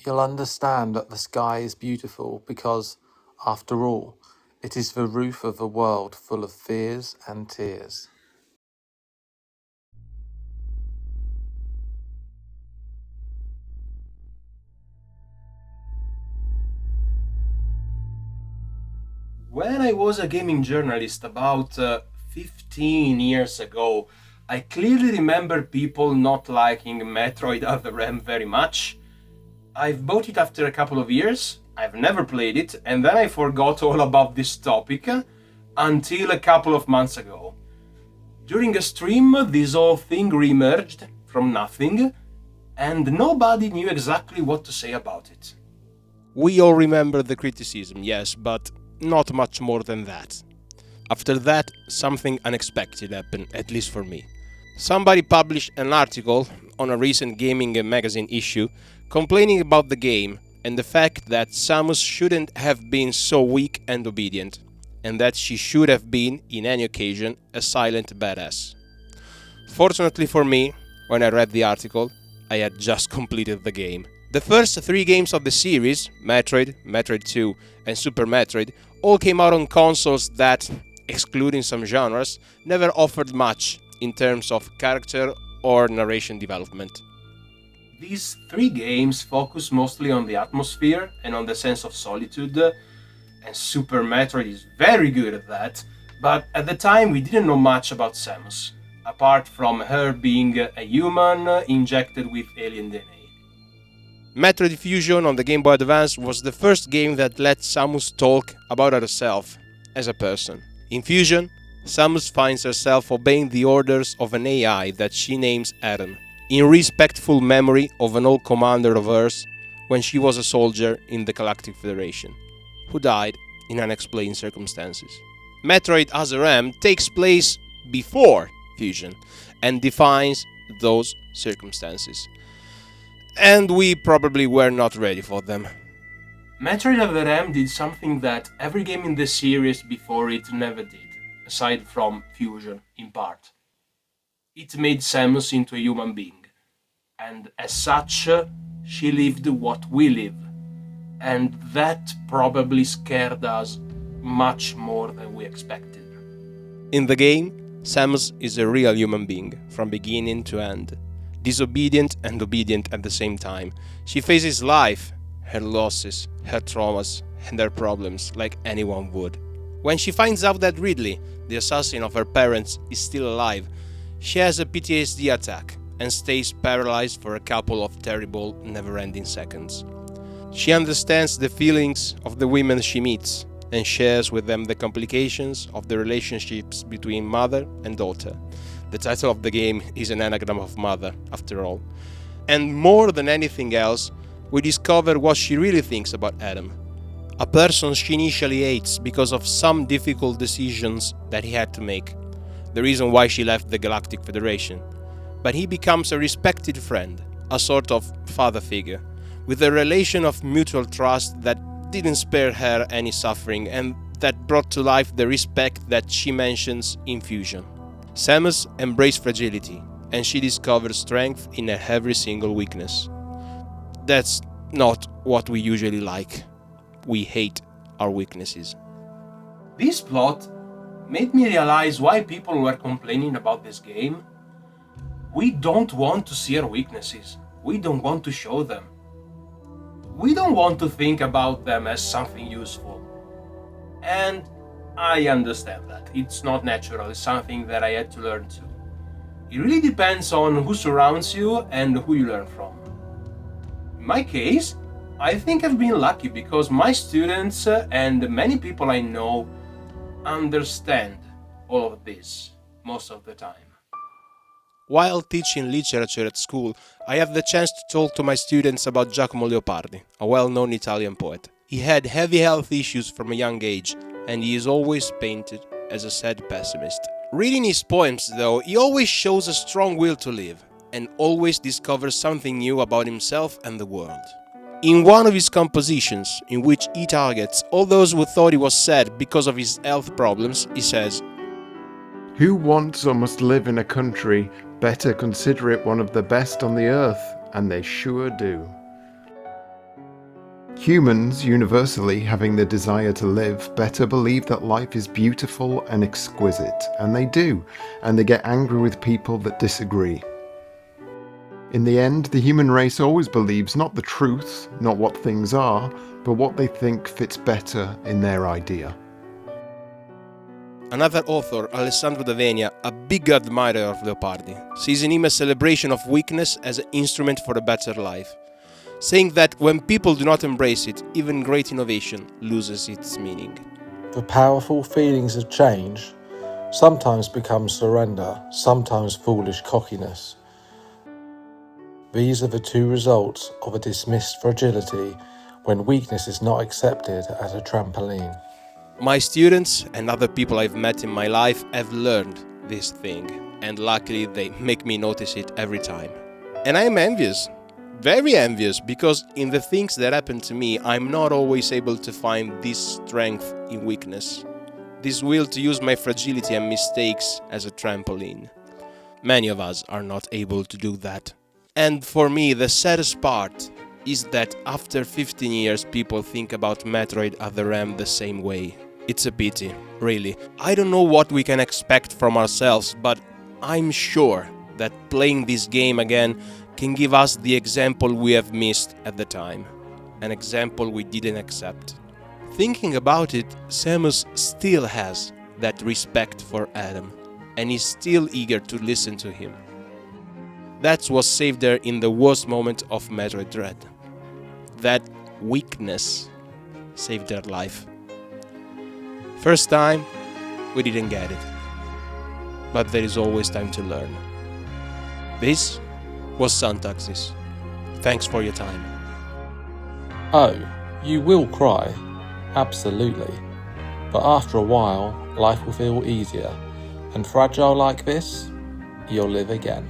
You'll understand that the sky is beautiful because, after all, it is the roof of a world full of fears and tears. When I was a gaming journalist about 15 years ago, I clearly remember people not liking Metroid Other M very much. I've bought it after a couple of years, I've never played it, and then I forgot all about this topic until a couple of months ago. During a stream, this whole thing re-emerged from nothing, and nobody knew exactly what to say about it. We all remember the criticism, yes, but not much more than that. After that, something unexpected happened, at least for me. Somebody published an article on a recent gaming magazine issue complaining about the game and the fact that Samus shouldn't have been so weak and obedient, and that she should have been, in any occasion, a silent badass. Fortunately for me, when I read the article, I had just completed the game. The first 3 games of the series, Metroid, Metroid 2, and Super Metroid, all came out on consoles that, excluding some genres, never offered much in terms of character or narration development. These 3 games focus mostly on the atmosphere and on the sense of solitude, and Super Metroid is very good at that, but at the time we didn't know much about Samus, apart from her being a human injected with alien DNA. Metroid Fusion on the Game Boy Advance was the first game that let Samus talk about herself as a person. In Fusion, Samus finds herself obeying the orders of an AI that she names Adam, in respectful memory of an old commander of hers when she was a soldier in the Galactic Federation, who died in unexplained circumstances. Metroid Other M takes place before Fusion and defines those circumstances. And we probably were not ready for them. Metroid Other M did something that every game in the series before it never did, aside from Fusion, in part. It made Samus into a human being, and as such, she lived what we live, and that probably scared us much more than we expected. In the game, Samus is a real human being, from beginning to end. Disobedient and obedient at the same time. She faces life, her losses, her traumas, and her problems like anyone would. When she finds out that Ridley, the assassin of her parents, is still alive, she has a PTSD attack and stays paralyzed for a couple of terrible, never-ending seconds. She understands the feelings of the women she meets and shares with them the complications of the relationships between mother and daughter. The title of the game is an anagram of mother, after all. And more than anything else, we discover what she really thinks about Adam. A person she initially hates because of some difficult decisions that he had to make. The reason why she left the Galactic Federation. But he becomes a respected friend, a sort of father figure, with a relation of mutual trust that didn't spare her any suffering and that brought to life the respect that she mentions in Fusion. Samus embraced fragility, and she discovers strength in her every single weakness. That's not what we usually like. We hate our weaknesses. This plot made me realize why people were complaining about this game. We don't want to see our weaknesses. We don't want to show them. We don't want to think about them as something useful. And I understand that. It's not natural, it's something that I had to learn too. It really depends on who surrounds you and who you learn from. In my case, I think I've been lucky because my students and many people I know understand all of this most of the time. While teaching literature at school, I have the chance to talk to my students about Giacomo Leopardi, a well-known Italian poet. He had heavy health issues from a young age, and he is always painted as a sad pessimist. Reading his poems, though, he always shows a strong will to live, and always discovers something new about himself and the world. In one of his compositions, in which he targets all those who thought he was sad because of his health problems, he says, "Who wants or must live in a country, better consider it one of the best on the earth, and they sure do." Humans, universally having the desire to live, better believe that life is beautiful and exquisite, and they do, and they get angry with people that disagree. In the end, the human race always believes not the truth, not what things are, but what they think fits better in their idea. Another author, Alessandro D'Avenia, a big admirer of Leopardi, sees in him a celebration of weakness as an instrument for a better life, saying that when people do not embrace it, even great innovation loses its meaning. The powerful feelings of change sometimes become surrender, sometimes foolish cockiness. These are the two results of a dismissed fragility when weakness is not accepted as a trampoline. My students and other people I've met in my life have learned this thing, and luckily they make me notice it every time. And I'm envious, very envious, because in the things that happen to me, I'm not always able to find this strength in weakness, this will to use my fragility and mistakes as a trampoline. Many of us are not able to do that. And for me, the saddest part is that after 15 years, people think about Metroid Other M the same way. It's a pity, really. I don't know what we can expect from ourselves, but I'm sure that playing this game again can give us the example we have missed at the time. An example we didn't accept. Thinking about it, Samus still has that respect for Adam, and is still eager to listen to him. That's what saved her in the worst moment of Metroid Dread. That weakness saved her life. First time, we didn't get it. But there is always time to learn. This was Suntaxis. Thanks for your time. Oh, you will cry, absolutely. But after a while, life will feel easier. And fragile like this, you'll live again.